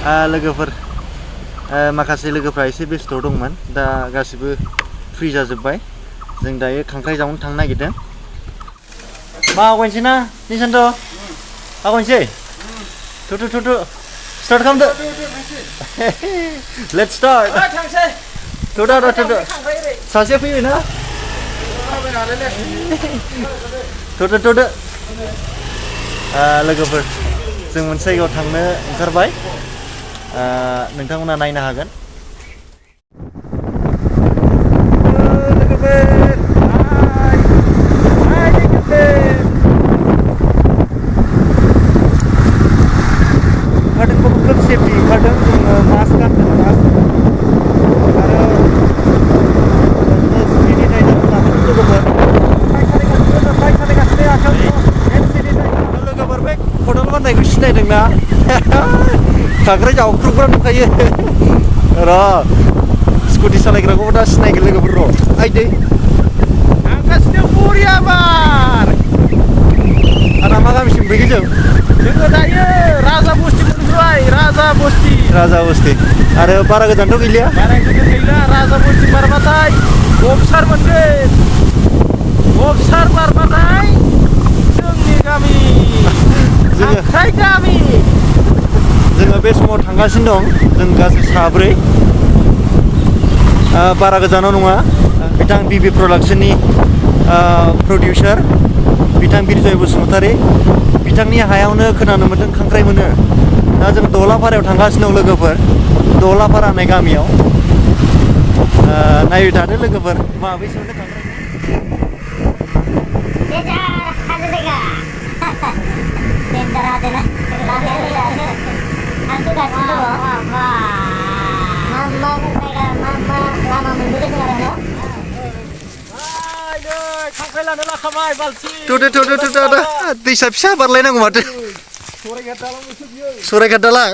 लोगोफोर माखासे लोगोफ्रा एसे बेस्थ' दंमोन दा गासिबो फ्रि जाजोब्बाय जों दायो खांख्राइ जावनो थांनो नागिरदों मा आवगायनोसै ना निसान्त आवगायनोसै थु स्टार्ट खालामदो लेट्स स्टार्ट थु सासे फैयो ना थु लोगोफोर जों मोनसे जायगायाव थांनो ओंखारबाय नोंथांमोना नायनो हागोन खारदोंबाबो खोब सेफटि खारदों जोङो मास्क गानदों मास्क आरो सेनिटाइजार लादों लोगोफोर बाइक सालायगासिनो आखायाव हेन्ड सेनिटाइजार लोगोफोर बे खदाल बाननायखौ सिनायदोंना खांख्राइ जावख्रुबग्रा नुखायो र' स्कुटि सालायग्राखौबो दा सिनायगोन लोगोफोर र' आइदै थांगासिनो बरिया बार आदा मा गामिसिम फैखो जोङो दायो राजा बस्ति मोनफैबाय राजा बस्ति आरो बारा गोजानथ' गैलिया राजा बस्ति बारबाथाय गबसार मोनगोन गबसार बारबाथाय जोंनि गामि खांख्राइ गामि जोङो बे समाव थांगासिनो दं जों गासै साब्रै बारा गोजानाव नङा बिथां बिबि प्रडाक्शननि प्रडिउसार बिथां बिरजय बसुमतारी बिथांनि हायावनो खोनानो मोन्दों खांख्राइ मोनो दा जों दहलाफारायाव थांगासिनो दं लोगोफोर दहलाफारा होननाय गामियाव नायबाय थादो लोगोफोर माबैसो मोनो खांख्राइ खांख्राइ लानो लाखाबाय बाल्थिं थु दैसा फिसा बारलायनांगौ माथो सरायघाट दालां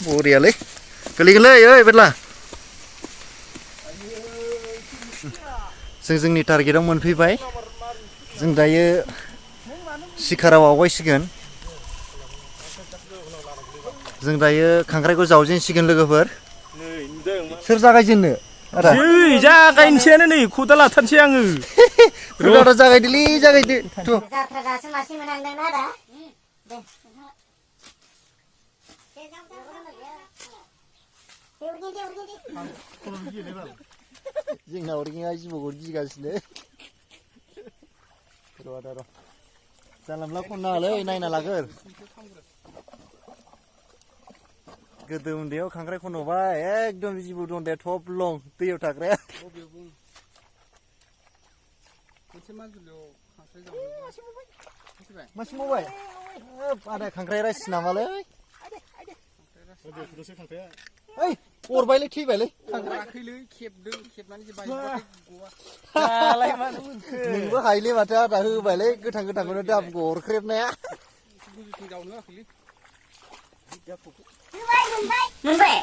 बरियालै गोलैगोनलै ओइ बेरला जों जोंनि टारगेटआव मोनफैबाय जों दायो सिखाराव आवगायसिगोन जों दायो खांख्राइखौ जावजेनसिगोन लोगोफोर सोर जागायजेननो आदा जागायनोसैयानो नै खदाल लाथारनोसै आङो र' जागायदोलै जागायदो जाथ्रा दासो मासे मोनहांदों ना आदा जोंना अरगेंआ जिबौखौ गिगासिनो र' जानला मोनला खननाङालै नायना लागोर गोदो उन्दैयाव खांख्राइ खन'बाय एकदम जिबौ दं दे थब लं दैयाव थाग्राया मासे मावबाय आदा खांख्राइ रासि नामालै ओइ अरबायलै थैबायलै नोंबो हायोलै माथो आदा होबायलै गोथांखौनो दाबुखौ अरख्रेबनाया मोनबाय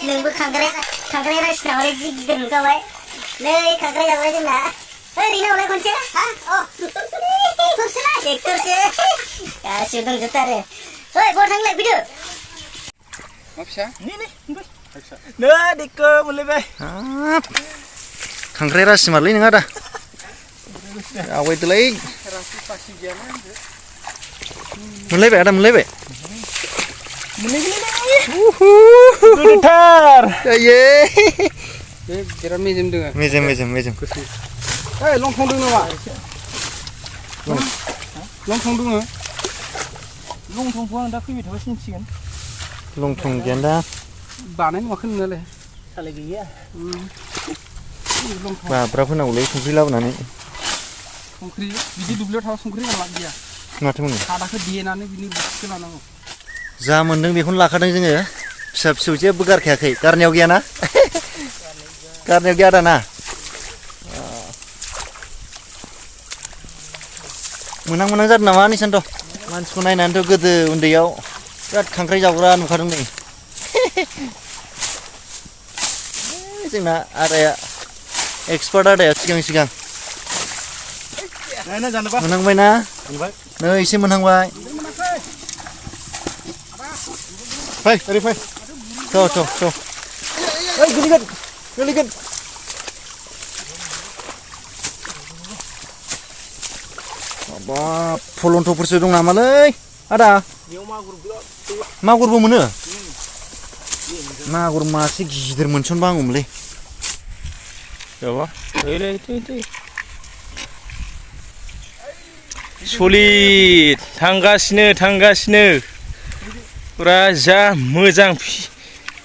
नोंबो खांख्राइ रासि नामालै गिदिर नुखाबाय नै खांख्राइ जाबाय जोंना ओरैनो हलाय खनसे ट्रेक्टरसो गासिबो दंजोबथारो ओइ बहा थांलाय फैदो मा फिसा नै देखो मोनलायबाय खांख्राइ रासि मारलै नोंहा दा आवगायदोलै मोनलायबाय आदा मोनलायबाय गोथार जायो बिराद मेजेम दङ मेजेम ओइ लंथं दङ नामा लंथं दङ लंथंखौ आं दा फैबाय थाबा सिनायसिगोन लंथं गैया दा बानाय नुवाखै नोंनालाय सालाय गैया माब्रा फोनांगौलै संख्रि लाबोनानै संख्रि बिदि दुब्लियाव थाबा संख्रि होना लाब गैया माथो मोनो हादाखौ देनानै बिनि बुस्थु लानांगौ जा मोन्दों बेखौनो लाखादों जोङो फिसा फिसौ जेबो गारखायाखै गारनायाव गैयाना गारनायाव गैया दाना मोनहां जादों नामा निसान्त मानसिखौ नायनानैथ' गोदो उन्दैयाव बिराद खांख्राइ जावग्रा नुखादों नै जोंना आदाया एक्सपार्ट आदाया सिगां मोनहांबाय ना नै एसे मोनहांबाय Fai, oरै fai. Tuh. Hei, goligin. Bapak, polontoफोरसो dong namalay. Ada? Magurबो मोनो? Magur मासे गिदिर मोनसनबा हामगौमोनलै. Coba. Itu. Sulit. थांगासिनो. Pura जा मोजां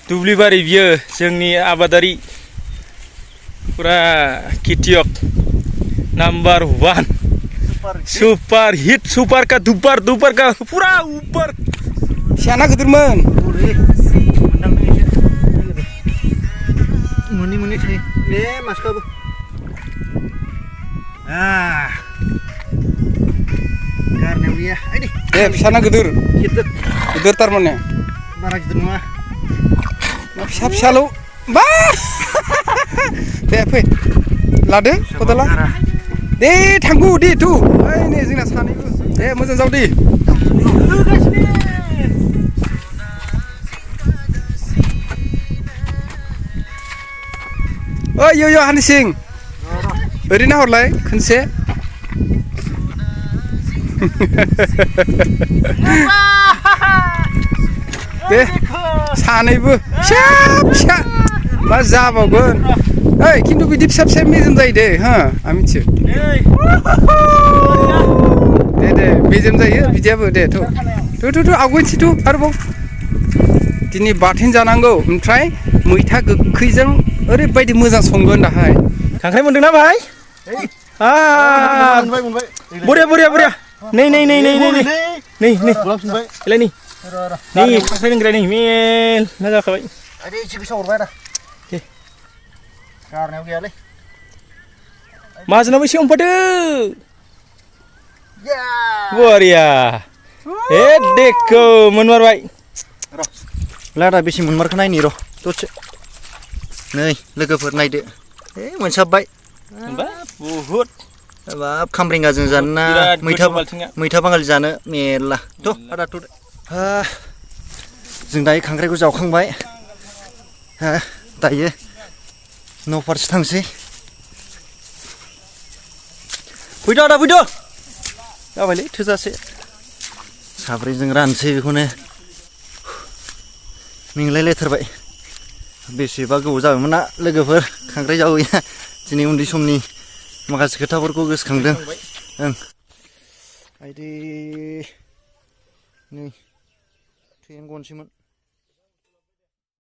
दुब्लि बारि बियो जोंनि आबादारि पुरा खेतियक नंबर 1 सुपर हिट सुपर का दुपर का पूरा ऊपर siana gedirman Muni थायो बे मासकाबो गारनायाव गैया आइदि siana gedir थारमाने बारा गिदिर नङा फिसा बा दे फै लादो खदाला दे थांगौ दे थु ओइ नै जोंना सानैबो दे मोजां जाव दे ओइ यो हानिसिं ओरैनो हरलाय खनसे दे सानैबो फिसा मा जाबावगोन ओइ खिन्थु बिदि फिसा मेजेम जायो दे हो आं मिथियो दे मेजेम जायो बिदियाबो दे थु आवगायनोसै थु आरोबाव दिनै बाथोन जानांगौ ओमफ्राय मैथा गोखैजों ओरैबायदि मोजां संगोन दाहाय खांख्राइ मोनदोंना भाइ मोनबाय बरिया नै एलाय नै खांख्राइ लोंग्रा नै मेल्ला जाखाबाय आइदि एसे गोसा हरबाय आदा दे गारनायाव गैयालै माजोनाबो एसे हमफादो बरिया देखौ मोनमारबाय लादा बेसे मोनमारखो नायनि र' दसे नै लोगोफोर नायदो मोनसाबबाय बुहुद बाब खामब्रेंगाजों जानो ना मैथा बांगाल जानो मेरला थ' आदा थ' जों दायो खांख्राइखौ जावखांबाय दायो न' फारसे थांसै फैदो आदा फैदो जाबायलै थोजासे साब्रैजों रानसै बेखौनो मेंलायलायथारबाय बेसेबा गोबाव जाबायमोन ना लोगोफोर खांख्राइ जावैया दिनै उन्दै समनि माखासे खोथाफोरखौ गोसोखांदों आइदि नै ट्रेन गनोसैमोन